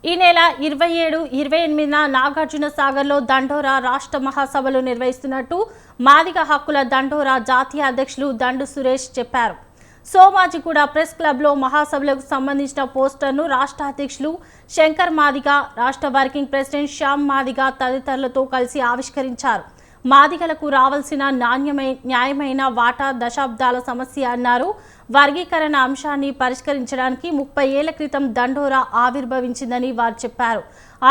ఈ నెల 27, 28న నాగార్జున సాగర్లో దండోరా రాష్ట్ర మహాసభలు నిర్వహిస్తున్నట్టు మాదిగ హక్కుల దండోరా జాతీయ అధ్యక్షులు దండు సురేష్ చెప్పారు. సోమాజిగూడ ప్రెస్ క్లబ్లో మహాసభలకు సంబంధించిన పోస్టర్ను రాష్ట్ర అధ్యక్షులు శంకర్ మాదిగ, రాష్ట్ర వర్కింగ్ ప్రెసిడెంట్ శ్యామ్ మాదిగ తదితరులతో కలిసి ఆవిష్కరించారు. మాదిగలకు రావాల్సిన న్యాయమైన వాటా దశాబ్దాల సమస్య అన్నారు. వర్గీకరణ అంశాన్ని పరిష్కరించడానికి 30 ఏళ్ల క్రితం దండోరా ఆవిర్భవించిందని వారు చెప్పారు.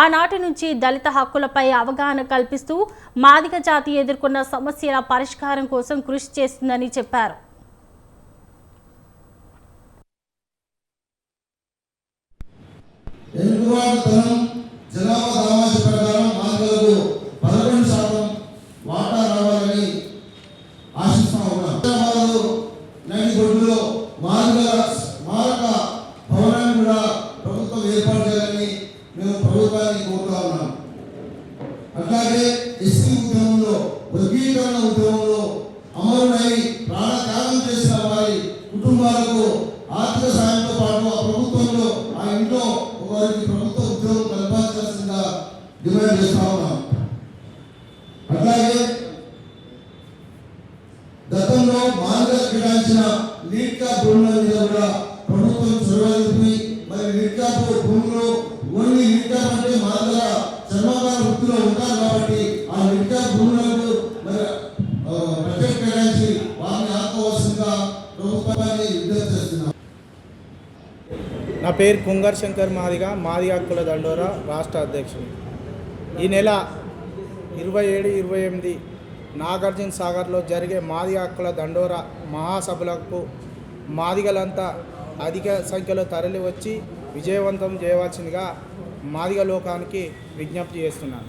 ఆనాటి నుంచి దళిత హక్కులపై అవగాహన కల్పిస్తూ మాదిగ జాతి ఎదుర్కొన్న సమస్యల పరిష్కారం కోసం కృషి చేస్తుందని చెప్పారు. అట్లాగే ఎస్సీ ఉద్యమంలో వర్గీకరణ ఉద్యమంలో అమరులై ప్రాణత్యాగం చేసిన వారి కుటుంబాలకు ఆర్థిక సాయంతో పాటు ఆ ప్రభుత్వంలో ఆ ఇంట్లో వారికి ప్రభుత్వ ఉద్యోగం కల్పించాల్సిందిగా డిమాండ్ చేస్తా ఉన్నాం. అట్లాగే గతంలో మాదిగలకు కేటాయించిన లీడ్ క్యాప్ భూముల మీద కూడా ప్రభుత్వం చొరవ చూపి మరి లీడ్ క్యాప్ భూములు ఓన్లీ లీడ్ క్యాప్ అంటే మాదిగల చర్మకార వృత్తిలో ఉంటారు కాబట్టి ఆ లీడ్ క్యాప్ భూములకు మరి బడ్జెట్ కేటాయించి వారిని ఆదుకోవాల్సిందిగా ప్రభుత్వాన్ని విజ్ఞప్తి చేస్తున్నాం. నా పేరు కుంగర్ శంకర్ మాదిగ, మాదిగ హక్కుల దండోరా రాష్ట్ర అధ్యక్షుడు. ఈ నెల 27, 28 నాగార్జున సాగర్లో జరిగే మాదిగ హక్కుల దండోరా మహాసభలకు మాదిగలంతా అధిక సంఖ్యలో తరలి వచ్చి విజయవంతం చేయవలసిందిగా మాదిగ లోకానికి విజ్ఞప్తి చేస్తున్నాను.